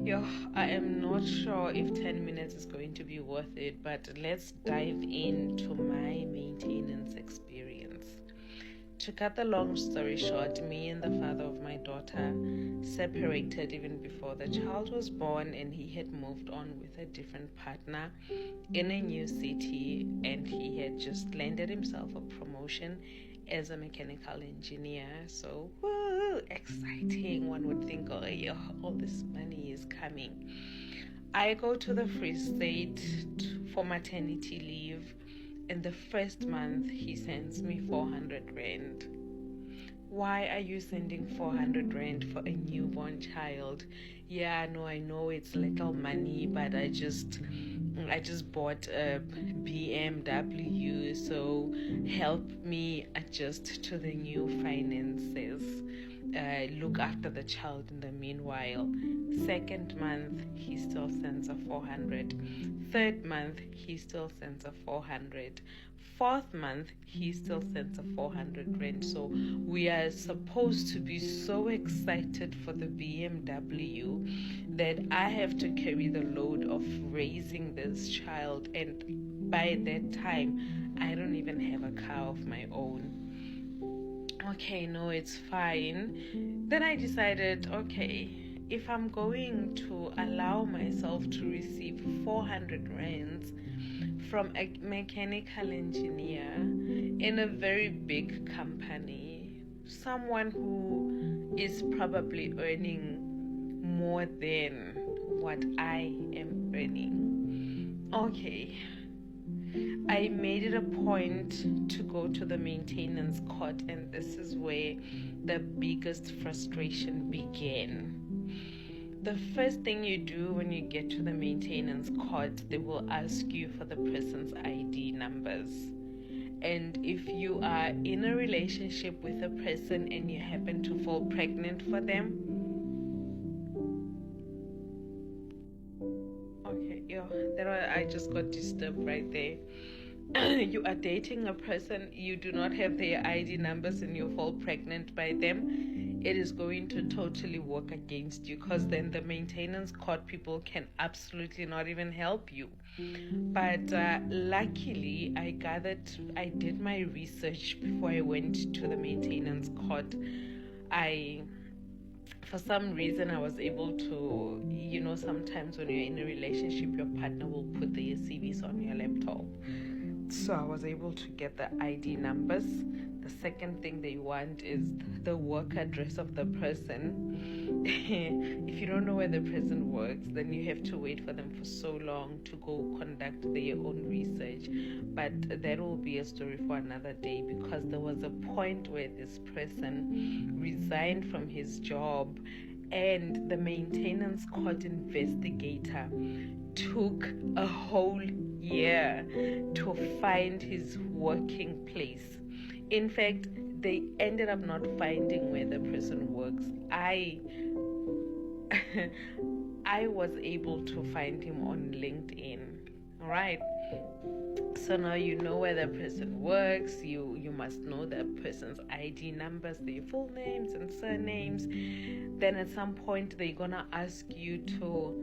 Yo, I am not sure if 10 minutes is going to be worth it, but let's dive into my maintenance experience. To cut the long story short, me and the father of my daughter separated even before the child was born, and he had moved on with a different partner in a new city, and he had just landed himself a promotion as a mechanical engineer. So, woo, exciting. One would think, oh, yeah, all this money is coming. I go to the Free State for maternity leave, and the first month he sends me 400 rand. Why are you sending 400 rand for a newborn child? Yeah, no, I know it's little money, but I just bought a BMW, so help me adjust to the new finances. Look after the child in the meanwhile. Second month, he still sends a 400. Third month, he still sends a 400. Fourth month, he still sends a 400 rand. So we are supposed to be so excited for the BMW that I have to carry the load of raising this child, and by that time I don't even have a car of my own. Okay, no, it's fine. Then I decided, okay, if I'm going to allow myself to receive 400 rands from a mechanical engineer in a very big company, someone who is probably earning more than what I am earning. Okay, I made it a point to go to the maintenance court, and this is where the biggest frustration began. The first thing you do when you get to the maintenance court, they will ask you for the person's ID numbers. And if you are in a relationship with a person and you happen to fall pregnant for them, I just got disturbed right there. You are dating a person, you do not have their ID numbers, and you fall pregnant by them, it is going to totally work against you, because then the maintenance court people can absolutely not even help you. But luckily, I did my research before I went to the maintenance court. For some reason, I was able to, sometimes when you're in a relationship, your partner will put their CVs on your laptop. So I was able to get the ID numbers. The second thing they want is the work address of the person. If you don't know where the person works, then you have to wait for them for so long to go conduct their own research. But that will be a story for another day, because there was a point where this person resigned from his job, and the maintenance court investigator took a whole year to find his working place. In fact, they ended up not finding where the person works. I was able to find him on LinkedIn. All right. So now you know where the person works. You must know the person's ID numbers, their full names and surnames. Then at some point they're gonna ask you to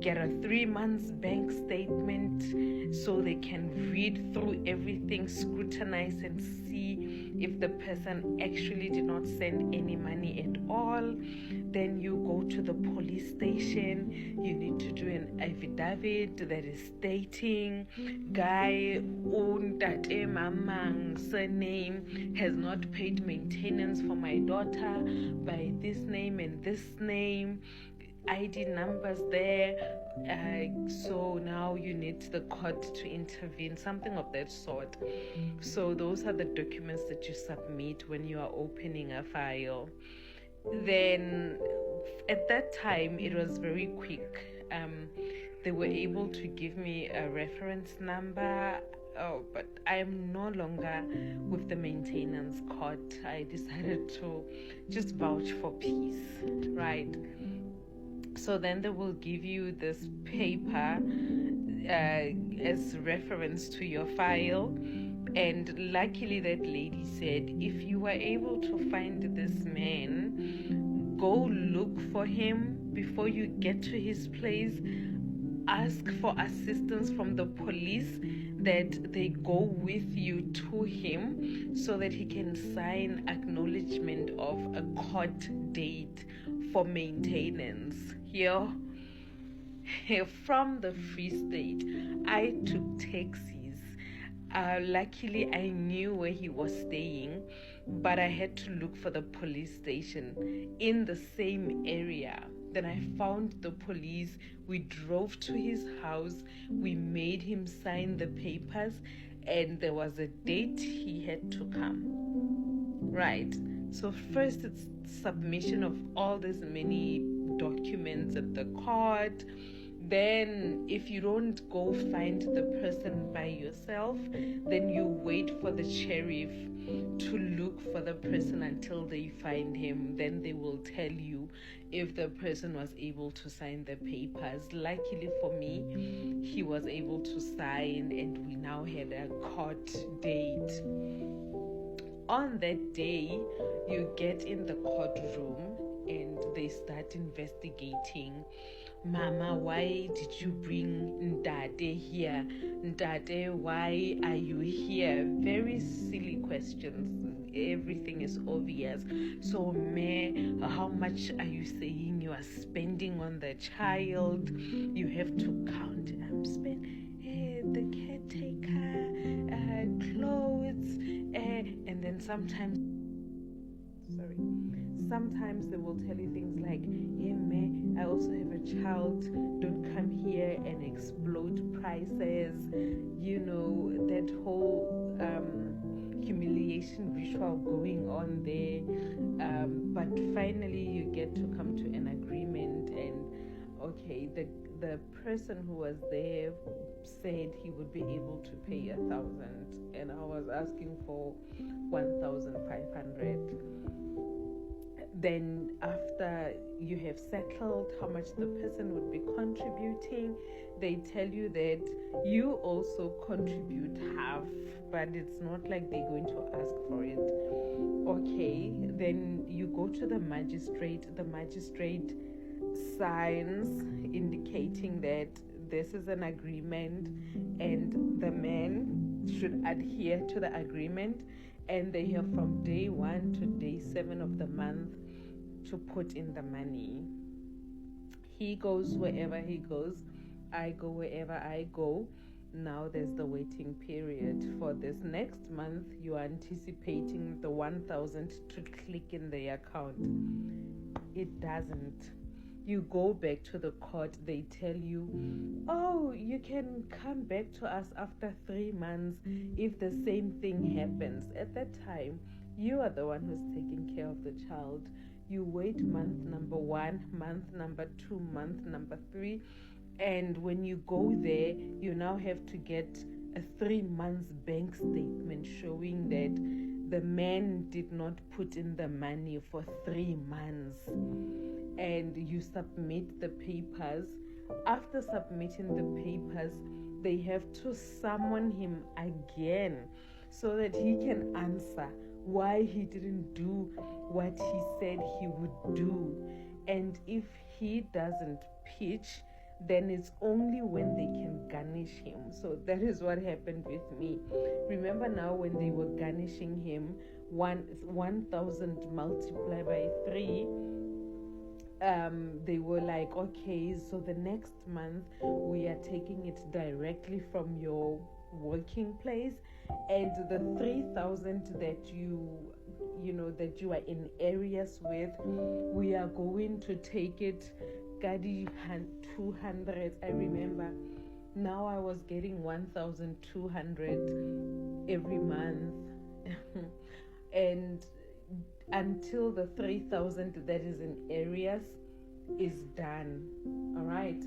get a 3 months bank statement so they can read through everything, scrutinize, and see if the person actually did not send any money at all. Then you go to the police station. You need to do an affidavit that is stating guy Untate Mamang surname has not paid maintenance for my daughter by this name and this name, ID numbers there. So now you need the court to intervene, something of that sort. So those are the documents that you submit when you are opening a file. Then at that time it was very quick. They were able to give me a reference number. But I'm no longer with the maintenance court. I decided to just vouch for peace, right? So then they will give you this paper as reference to your file. And luckily that lady said, if you were able to find this man, go look for him before you get to his place. Ask for assistance from the police that they go with you to him so that he can sign acknowledgement of a court date for maintenance. Here, from the Free State, I took taxis. Luckily, I knew where he was staying, but I had to look for the police station in the same area. Then I found the police. We drove to his house. We made him sign the papers, and there was a date he had to come. Right. So first it's submission of all these many documents at the court. Then if you don't go find the person by yourself, then you wait for the sheriff to look for the person until they find him. Then they will tell you if the person was able to sign the papers. Luckily for me, he was able to sign, and we now had a court date. On that day, you get in the courtroom and they start investigating. Mama, why did you bring Ndade here? Ndade, why are you here? Very silly questions. Everything is obvious. So, how much are you saying you are spending on the child? You have to count. I'm spending the caretaker, clothes, and then sometimes they will tell you things like, hey, I also have a child, don't come here and explode prices, that whole humiliation ritual going on there. But finally you get to come to an agreement, and okay, the person who was there said he would be able to pay 1,000, and I was asking for 1,500. Then after you have settled how much the person would be contributing, they tell you that you also contribute half, but it's not like they're going to ask for it. Okay, then you go to the magistrate signs indicating that this is an agreement and the man should adhere to the agreement, and they have from day 1 to day 7 of the month to put in the money. He goes wherever he goes, I go wherever I go. Now there's the waiting period. For this next month, you are anticipating the 1,000 to click in the account. It doesn't. You go back to the court, they tell you, oh, you can come back to us after 3 months if the same thing happens. At that time, you are the one who's taking care of the child. You wait month number 1, month number 2, month number 3, and when you go there, you now have to get a 3 months bank statement showing that the man did not put in the money for 3 months. And you submit the papers. After submitting the papers, they have to summon him again so that he can answer why he didn't do what he said he would do. And if he doesn't pitch, then it's only when they can garnish him. So that is what happened with me. Remember now when they were garnishing him, 1,000 multiplied by 3, they were like, okay, so the next month we are taking it directly from your working place, and the 3,000 that that you are in areas with, we are going to take it Gadi 200. I remember now I was getting 1,200 every month and until the 3,000 that is in areas is done. All right.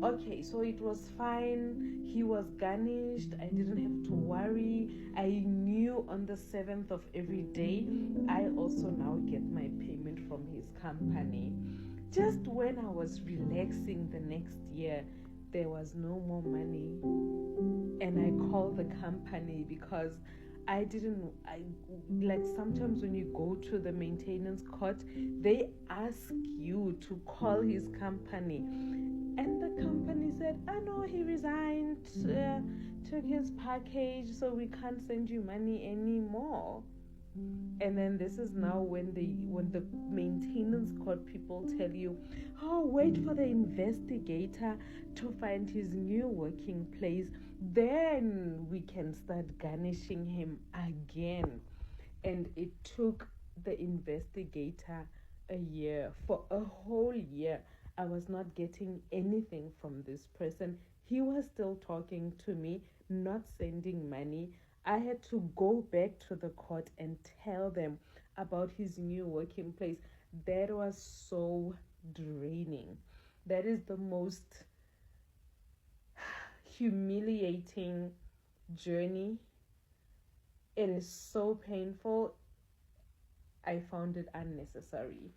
Okay, so it was fine. He was garnished. I didn't have to worry. I knew on the 7th of every day, I also now get my payment from his company. Just when I was relaxing the next year, there was no more money. And I called the company because Like sometimes when you go to the maintenance court, they ask you to call his company, and the company said, "Oh no, he resigned, took his package, so we can't send you money anymore." And then this is now when the maintenance court people tell you, "Oh, wait for the investigator to find his new working place, then we can start garnishing him again." And it took the investigator a year. For a whole year, I was not getting anything from this person. He was still talking to me, not sending money. I had to go back to the court and tell them about his new working place. That was so draining. That is the most humiliating journey. It is so painful. I found it unnecessary.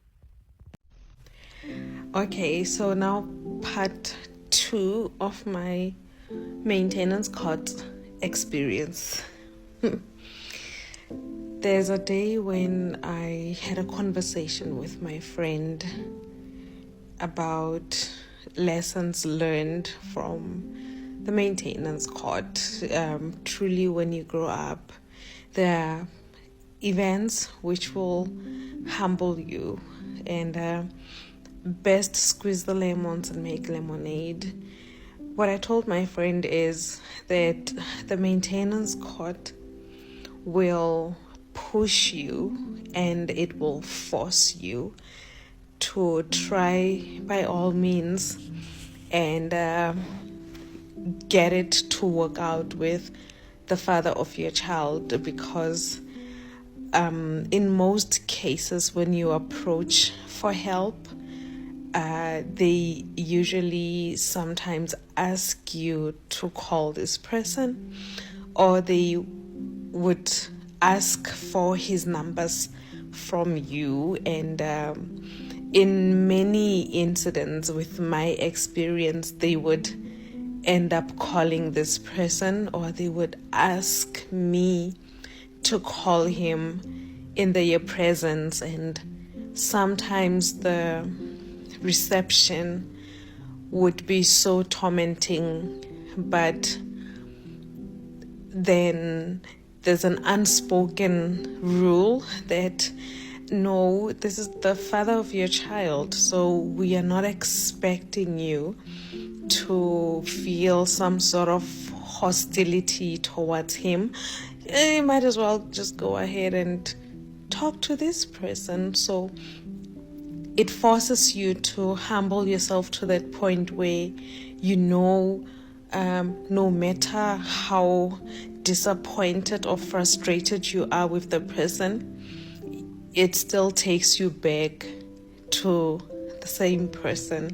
Okay, so now part 2 of my maintenance court experience. There's a day when I had a conversation with my friend about lessons learned from the maintenance court. Truly, when you grow up, there are events which will humble you, and best squeeze the lemons and make lemonade. What I told my friend is that the maintenance court will push you and it will force you to try by all means and get it to work out with the father of your child, because in most cases when you approach for help, they usually sometimes ask you to call this person, or they would ask for his numbers from you. And in many incidents, with my experience, they would end up calling this person, or they would ask me to call him in their presence. And sometimes the reception would be so tormenting, but then there's an unspoken rule that no, this is the father of your child, so we are not expecting you to feel some sort of hostility towards him. You might as well just go ahead and talk to this person. So it forces you to humble yourself to that point where no matter how disappointed or frustrated you are with the person, it still takes you back to the same person,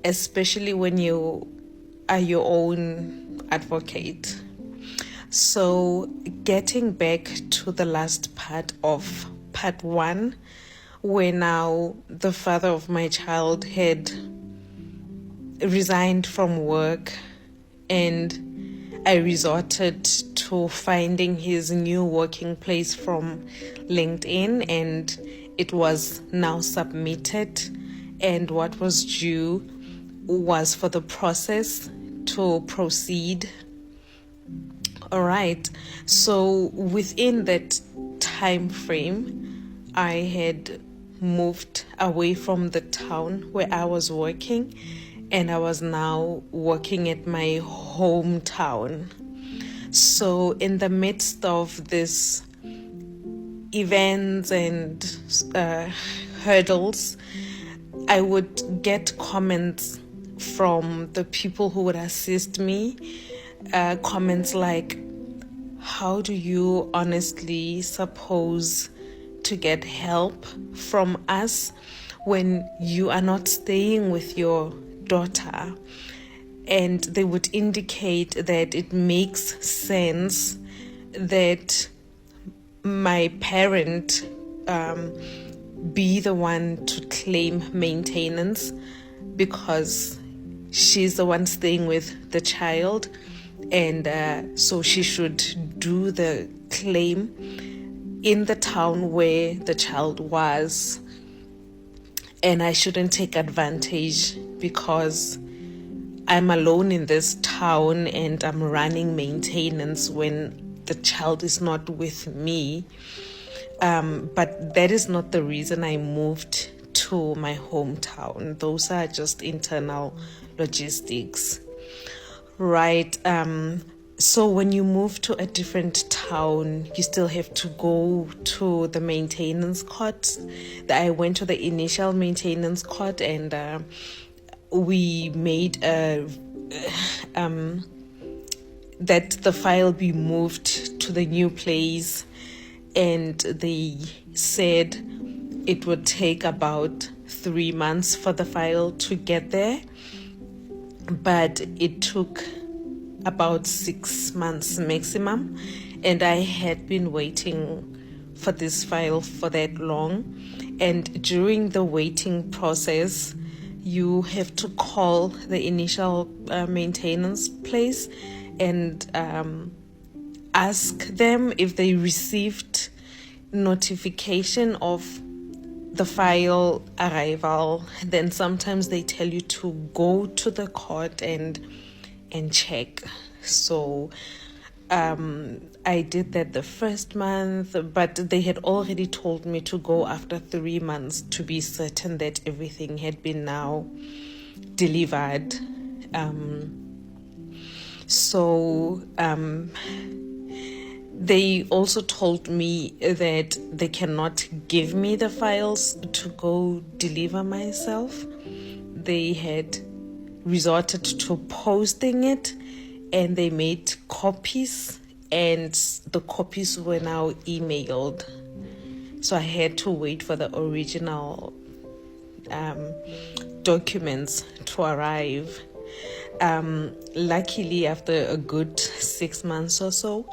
especially when you are your own advocate. So getting back to the last part of part 1, where now the father of my child had resigned from work, and I resorted to finding his new working place from LinkedIn, and it was now submitted, and what was due was for the process to proceed. All right, so within that time frame, I had moved away from the town where I was working, and I was now working at my hometown. So in the midst of this events and hurdles, I would get comments from the people who would assist me, comments like, "How do you honestly suppose to get help from us when you are not staying with your daughter?" And they would indicate that it makes sense that my parent be the one to claim maintenance, because she's the one staying with the child, and so she should do the claim in the town where the child was, and I shouldn't take advantage because I'm alone in this town and I'm running maintenance when the child is not with me. But that is not the reason I moved to my hometown. Those are just internal logistics, right? So when you move to a different town, you still have to go to the maintenance court. I went to the initial maintenance court, and we made that the file be moved to the new place, and they said it would take about 3 months for the file to get there, but it took about 6 months maximum, and I had been waiting for this file for that long. And during the waiting process, you have to call the initial maintenance place and ask them if they received notification of the file arrival. Then sometimes they tell you to go to the court and check. So I did that the first month, but they had already told me to go after 3 months to be certain that everything had been now delivered. They also told me that they cannot give me the files to go deliver myself. They had resorted to posting it, and they made copies, and the copies were now emailed. So I had to wait for the original documents to arrive. Luckily, after a good 6 months or so,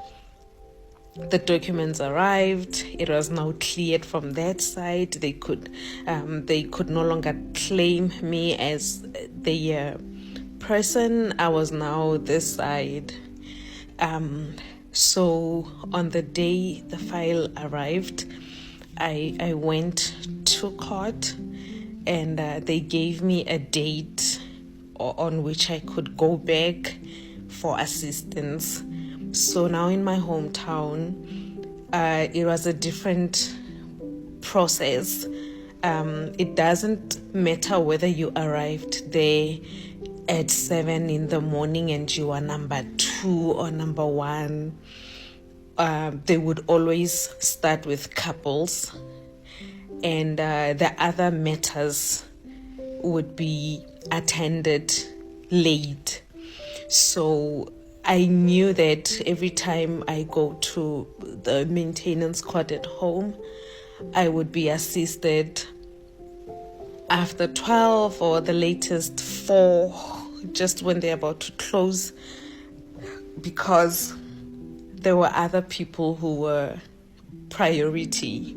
the documents arrived. It was now cleared from that side. They could no longer claim me as the person. I was now this side. So on the day the file arrived, I went to court, and they gave me a date on which I could go back for assistance. So now in my hometown, it was a different process. It doesn't matter whether you arrived there at 7 in the morning and you are number 2 or number 1. They would always start with couples, and the other matters would be attended late. So I knew that every time I go to the maintenance court at home, I would be assisted after 12 or the latest 4, just when they're about to close, because there were other people who were priority.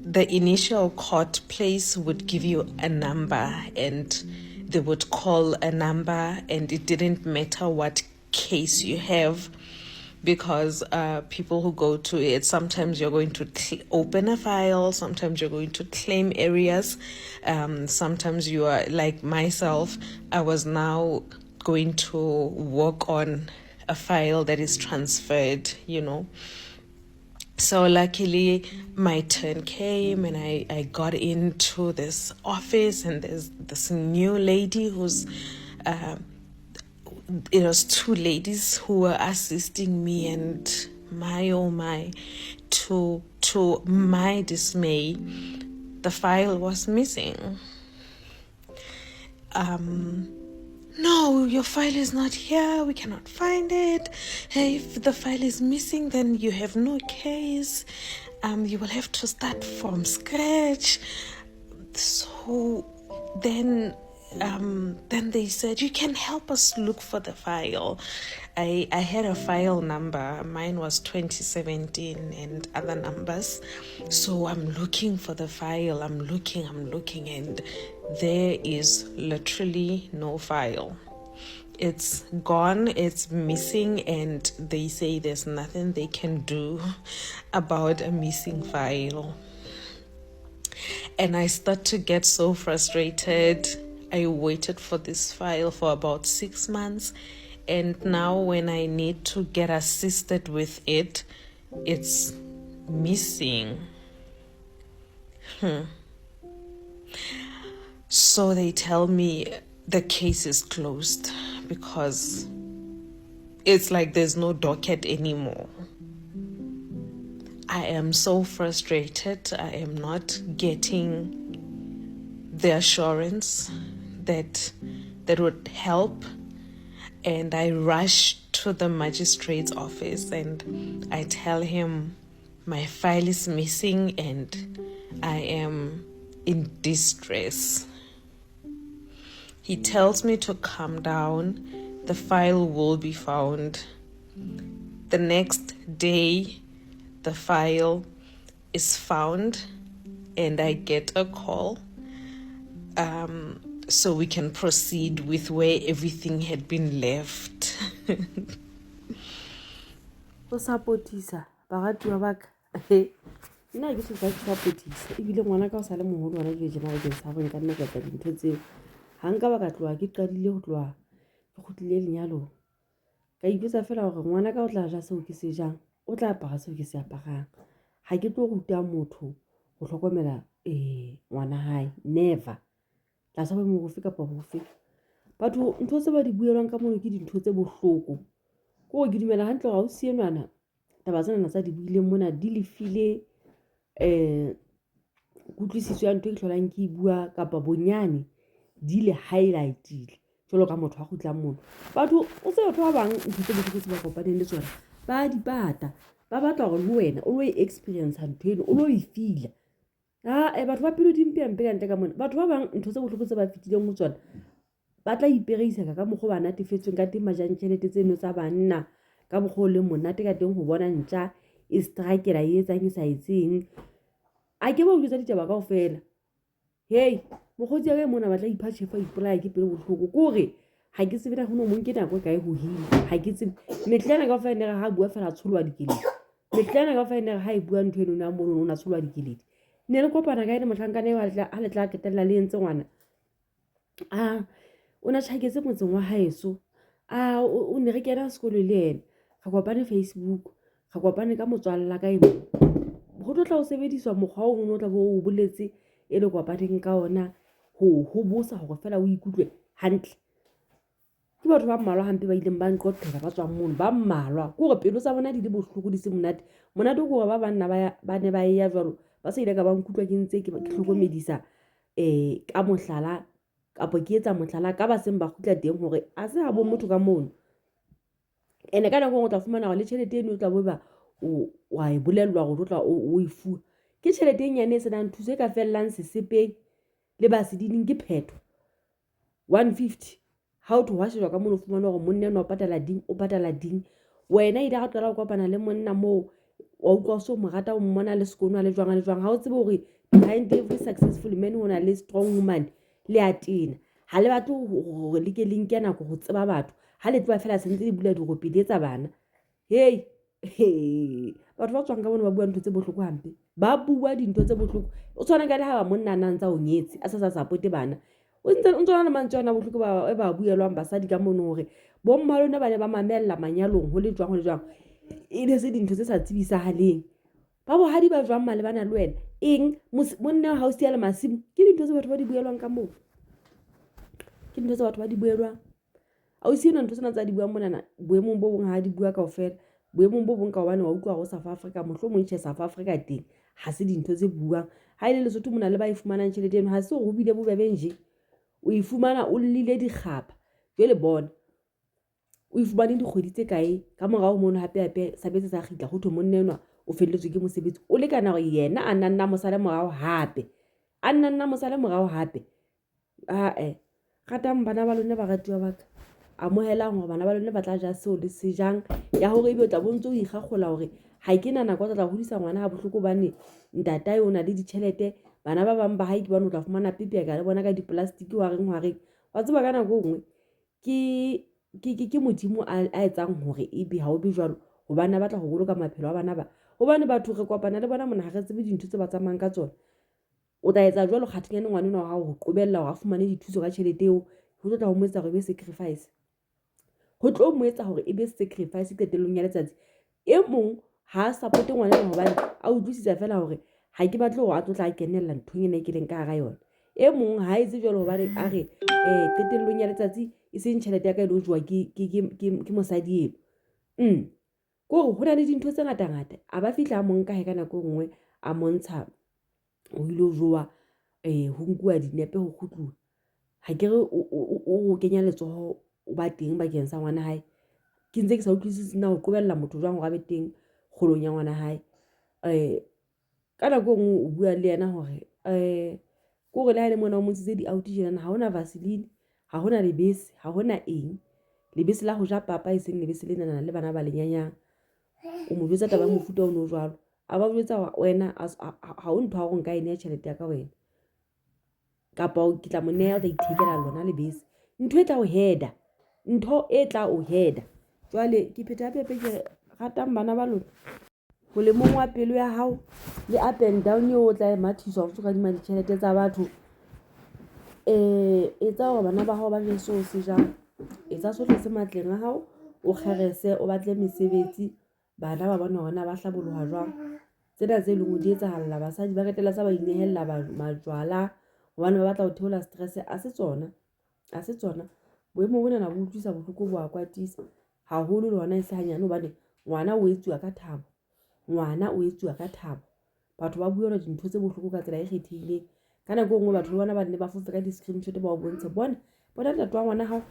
The initial court place would give you a number, and they would call a number, and it didn't matter what case you have, because people who go to it, sometimes you're going to open a file, sometimes you're going to claim areas, sometimes you are, like myself, I was now going to work on a file that is transferred, So luckily my turn came, and I got into this office, and there's this new lady who's it was 2 ladies who were assisting me, and my oh my, to my dismay, the file was missing. No, your file is not here. We cannot find it. Hey, if the file is missing, then you have no case. You will have to start from scratch. So then they said, you can help us look for the file. I had a file number. Mine was 2017 and other numbers. So I'm looking for the file. I'm looking, and there is literally no file. it's gone, it's missing, and they say there's nothing they can do about a missing file. And I start to get so frustrated. I waited for this file for about 6 months, and now when I need to get assisted with it, it's missing. So they tell me the case is closed because it's like there's no docket anymore. I am so frustrated. I am not getting the assurance that would help. And I rush to the magistrate's office and I tell him my file is missing and I am in distress. He tells me to calm down. The file will be found. The next day, the file is found and I get a call so we can proceed with where everything had been left. O sapotisa baratuwa baka nna ke se ka sapotisa ebile ngwana ka o sa le moholo wena ke jena ke sa go nka nna ka tla dintho tseo ha nka ba ka tloa ke qadile go tloa ke gotlile lenyalo ka ipotsa fela gore ngwana ka o tla ja seo ke se jang o tla apara seo ke se aparang ha ke tlo ruta motho go tlhokomela ngwana hae never tla sa ba mo go fika pa go fika batho ntho tse ba di buelwang ka mono ke dintho tse bohloko go ke dumela hantle ga o sienwana taba tsena tsa di buileng mona di lefile kutlwisiso ya ntho e tlholang ke bua kapa bonyane di le highlightile jalo ka motho a go tlang mono batho o se batho ba bang ntho tse botlhoko tse ba kopaneng le tsona ba di pata ba batla gore le wena o lo experience ntho eno o lo e feel batho ba pelo di mpempe ka ntle ka mona batho ba bang ntho tse botlhoko tse ba fitileng mo tsona ba tla ipereisa ka mokgo ba natefetsweng ka teng majang tšhelete tseno tsa banna ka bokgo le monate ka teng go bona ntša e strikela e etsang e sa etseng a ke ba utlwetsa ditaba kao fela hei mokgotsi ya ka mona ba tla ipha chefa ipolaya ke pelo botlhoko kore ha ke tsebe na go no mong ke nako kae go hile ha ke tsebe metlana ka fa nere ha bua fela tsholwa dikeledi metlana ka fa nere ha e bua ntho eno na mono o na tsholwa dikeledi ne re kopana ka ene motlhankana e a le tla ketella le entse ngwana o na tshaketse motseng wa haeso o ne re kena sekolo le ene ga kopane Facebook ga kopane ka motswalla ka emo go tla o sebediswa mokgwa o no tla bo o boletse e le kopaneng ka ona ho bosa go fela o ikutlwe hantle ke batho ba mmalwa hampe ba ileng ba nqoqela ba tswang mono ba mmalwa gore pelo tsa bona di le bohloko di se monate gore ba banna ba ne ba ya jwalo ba sa ile ka ba nkutlwa ke ntse ke tlhokomedisa ka mohlala kapo ke etsa mohlala ka ba seng ba khutla teng hore a se ha bo motho ka mono ene ka nako o tla fumana go le tšhelete eno o tla bo ba wa e bolellwa go tla o e fua ke tšhelete e nyane e senang thuso e ka fellang sesepeng le ba se dining ke phetho 150 how to wash ka mono fumana gore monna eno o patala ding wena ile ga qala go kopana le monna mo wa utlwa so mo rata o mmona le sekono a le jwang ha o tsebe gore behind every successful man ho na le strong woman le atena ha le batho gore le ke link ya nako go tseba batho ha le tloa fela sentse di bula diropi di etsa bana hey batho ba tswang ka bona ba bua ntho tse bohloko hampe ba bua dintho tse bohloko o tshwana ka le ha ba monna nang tsa o nyetse a sa sapote bana o ntse le mantswe ana bohloko ba buelwang basadi ka mono hore bo mmalona ba ne ba mamella manyalong ho le jwang e le se dintho tse sa tsebisahaleng ba bohadi ba jwang male bana le wena eng monna ha o siya le masimo ke dintho tse batho ba di buelwang ka moo ke dintho tse batho ba di buelwang a o siya ntho tsena tsa di buang mona boemong bo bong ha di bua kaofela boemong bo bong ka hobane wa utlwa go South Africa mohlomong tšhe South Africa teng ha se dintho tse buang ha ile Lesotho mona le ba e fumanang tšhelete eno ha se go bile bo bebe nje o e fumana o lile dikgapa jwale bona o e fumane dikgwedi tse kae ka morao mono hape sa betse sa khitla go thwe monna enwa o felletswe ke mosebetsi o le kana gore yena a nna mosale morao hape ratang bana ba lone ba ratiwa baka amohelang gore bana ba lone ba tla ja seo le sejang ya hore ebe o tla bontse o ikgakgola hore ha ke nana kwa tla hodisa ngwana ha bohloko bane ntatae o na le ditšhelete bana ba bang ba hae ke bana o tla fumana pipi ka le bona ka diplastic wa reng wa tseba kana go ngwe ke ke modimo a etsang hore ebe ha o be jwalo hobane batla go boloka maphelo a bana ba hobane batho re kopana le bona mona ha re tsebe dintho tse ba tsamayang ka tsona o tla etsa jwalo kgathinyane ngwaneno wa hao ho qobella hore a fumane dithuso ka tjhelete eo ho tlo tla ho mo etsa hore e be sacrifice ho tlo mo etsa hore e be sacrifice qetellong ya letsatsi e mong ha support ngwaneno hobane a utlwisisa fela hore ha ke batle hore a tlo tla a kenella nthong ena e ke leng ka hara yona e mong ha etse jwalo hobane a re qetellong ya letsatsi e seng tjhelete ya ka e lo jowa ke mosadi eno ko ho na le dintho tse ngata ngata a ba fihla a monka he ka nako nngwe a montsha o ile jowa ho nkuwa dinepe ho kgutluwa ha ke re o kenya letsoho o ba teng bakeng sa ngwana hae ke ntse ke sa utlwisisi na ho qobella motho jwang ho ga be teng kgolong ya ngwana hae ka nako nngwe o bua le yena hore ko re le ha le mona o montshitse di-out tjena ha hona Vaseline ha hona lebese ha hona eng lebese la ho ja papa e seng lebese le nana le bana ba lenyanyang o mo jwetsa taba mofuta o no jwalo a ba jwetsa wena ha o ntho ha go nka ene ya tjhelete ya ka wena kapa o kitla mo nea o tla ithekela lona lebese ntho e tla o heada ntho e tla o heada jwale ke pheta pepe ke ratang bana ba lona ho le mong wa pelo ya hao le up and down o tla mathiswa go tsoka di madi tjhelete tsa batho etsa hore bana ba hao ba je so se jang etsa sohle se matleng a hao o kgerese o batle mesebetsi bana ba bona hore na ba hlaboloha jwang tsena tse leng di etsahala basadi ba qetella sa ba inehella majwala hobane ba batla ho theola stress a se tsona boemo bona na bo utlwisa bohloko bo a kwatisa haholo le hona e se hanyane hobane ngwana o etsuwa ka thabo batho ba bua hore dintho tse bohloko ka tsela e kgethehileng ka nako nngwe batho ba bona ba nne ba fofe ka di-screenshot ba o bontshe bona ntate wa ngwana hao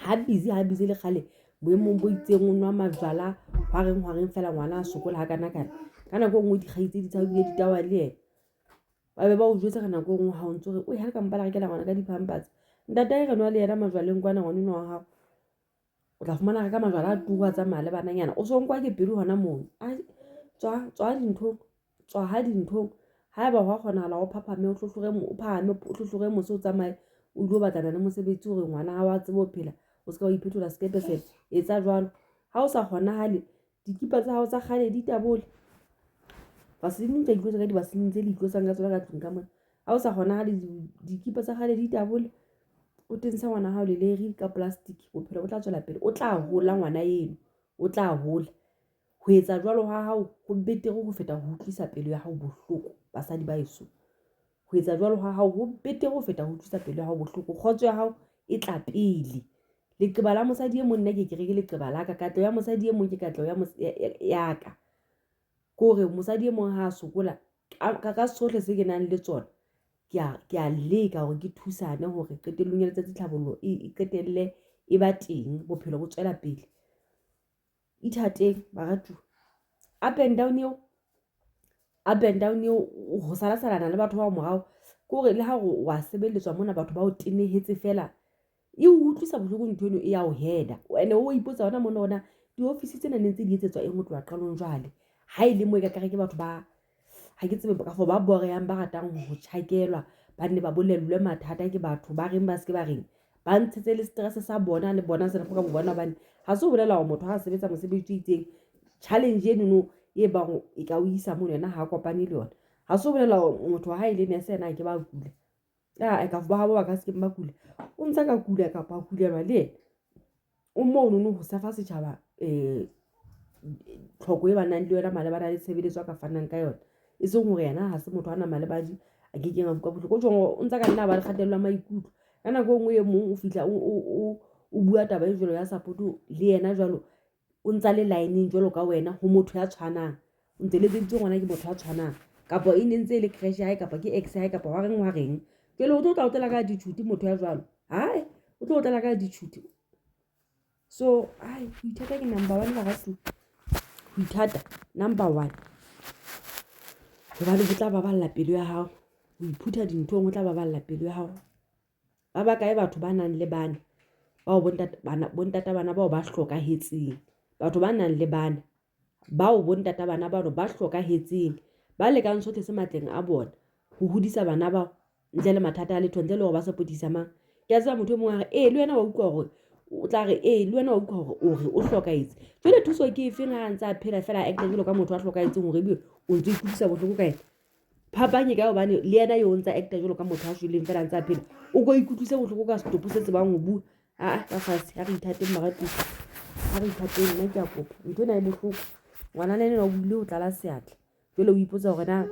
ha busy le kgale boemong bo itseng o nwa majwala hwareng fela ngwana a sokola ha kana ka nako nngwe dikgaitse di tshabile ditawa le yena ba be ba o jwetsa ka nako nngwe ha o ntse o ha ka mpa la rekela ngwana ka di-pampers ntate a re nwa le yena majwaleng kwana ngwaneno wa hao o tla fumana re ka majwala a turu a tsamaya le bananyana o so nkwa ke pelo hona moo tswa dinthong ha eba hwa kgonahala o phahame o hlothlore mose o tsamaye o ilo batlana le mosebetsi hore ngwana hao a tsebe ho phela o se ka o iphetola Likepesele etsa jwalo ha o sa kgonahale dikipa tsa hao tsa kgale di tabole Vaseline tla itlotsa ka di-Vaseline tse di itlosang ka tsona ka tlung ka mona ha o sa kgonahale dikipa tsa kgale di tabole o tensa ngwana hao le leri ka plastic bophelo bo tla tswela pele o tla hola ngwana eno o tla hola ho etsa jwalo ha hao ho betere ho feta ho utlwisa pelo ya hao bohloko basadi ba eso ho etsa jwalo ha hao ho betere ho feta ho utlwisa pelo ya hao bohloko kgotso ya hao e tla pele leqeba la mosadi e mong nna ke reke leqeba la ka katleho ya mosadi e mong ke katleho ya ka kore mosadi e mong ha a sokola ka sohle se ke nang le tsona ke a leka hore ke thusane hore qetellong ya letsatsi tlhabollo e qetelle e ba teng bophelo bo tswela pele ithateng baratu up and down eo ho salasalana le batho ba morao kore le ha wa sebeletswa mona batho ba o tenehetse fela e utlwisa bohloko ntho eno e ya o heada ene o ipotsa hona mona ona di-office tsena ne ntse di etsetswa e ngwe tloa qalong jwale ha ile mo e ka kare ke batho ba ha ke tsebe ka for ba boreyang ba ratang ho tjhakelwa ba nne ba bolellwe mathata ke batho ba reng ba se ke ba reng ba ntshetse le stress sa bona le bona se re ka bo bona bane ha se o bolela hore motho ha a sebetsa mosebetsi o itseng challenge eno e bang e ka o isa mo yona ha kopane le yona ha se o bolela hore motho ha ile ne se yena ke ba kula ka ba ha ba ka se ke ba kula o ntsa ka kula ka pa kulelwa le yena o mo no ho safa setjhaba tlhoko e ba nang le yona malebana le tshebeletso ka fanang ka yona e seng hore yena ha se motho ana malebadi a ke kenga buka bohloko o ntsa ka nna ba le kgatello maikutlo ka nako nngwe e mong o fihla o bua taba e jwalo ya support le yena jwalo o ntsa le line jwalo ka wena ho motho ya tshwanang o ntse le dintse ngwana ke motho ya tshwanang kapa e nentse le crash hae kapa ke ex hae kapa wa reng jwale o tla o tla ka dithuti motho ya jwalo hae o tla o tla ka dithuti so ai ho ithata ke number 1 ba ratu ho ithata number 1 hobane ho tla baballa pelo ya hao ho iphutha dinthong ho tla baballa pelo ya hao ba bakae batho ba nang le bana bao bontata bana bao ba hlokahetseng batho ba nang le bana bao bontata bana ba hlokahetseng ba lekang sohle se matleng a bona ho hodisa bana ba ntle le mathata a letho ntle le hore ba sepotisa mang ke a tseba motho e mong a re le wena wa utlwa hore o tla re le wena o utlwa hore o hlokaetse jwale thuso ke efeng ha ntse a phela fela a acta jwalo ka motho a hlokaetseng hore ebe o ntse ikutlwisa bohloko ka ena phapanye ka hobane le yena yo ntse acta jwalo ka motho a shweleng fela ntse a phela o go ikutlwisa bohloko ka setopo se tsebang ho bua ka fase ha re ithateng maratisi ha re ithateng nna ke a kopa ntho ena e bohloko ngwana nene o buile o tlala seatla jwale o ipotsa hore na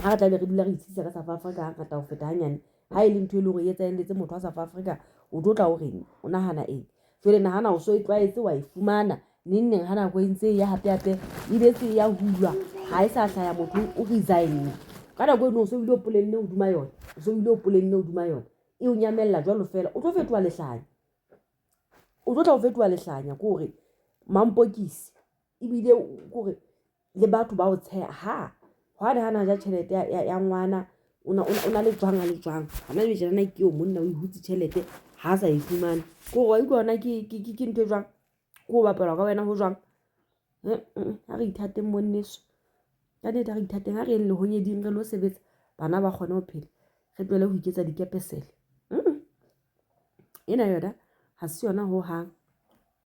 ha re tla be re dula re itsisa ka South Africa ha ngata ho feta hanyane ha ile ntho e le hore e etsahelletse motho wa South Africa o tlo tla o reng o nahana eng jwale nahana o so e tlwaetse wa e fumana neng hana go entse ya hape e betse ya hulwa ha e sa hlaya motho o resign ka nako eno o so ile o polenne hoduma yona o so ile o polenne hoduma yona e o nyamella jwalo fela o tlo fetoha lehlanya o tlo tla o fetoha lehlanya ke hore mampokisi ebile kore le batho ba o tsheha ha hana ja tjhelete ya ngwana ona le jwang a le jwang hana le jana ke o monna o ihutse tjhelete ha sa e fumana go wa ikona ke ntwe jwang go bapala ka wena ho jwang ha re ithateng monneso ka ne re ithateng ha re le ho nyeding re lo sebetsa bana ba kgona ho phela re tlwele ho iketsa Likepesele ena yona ha se yona ho hang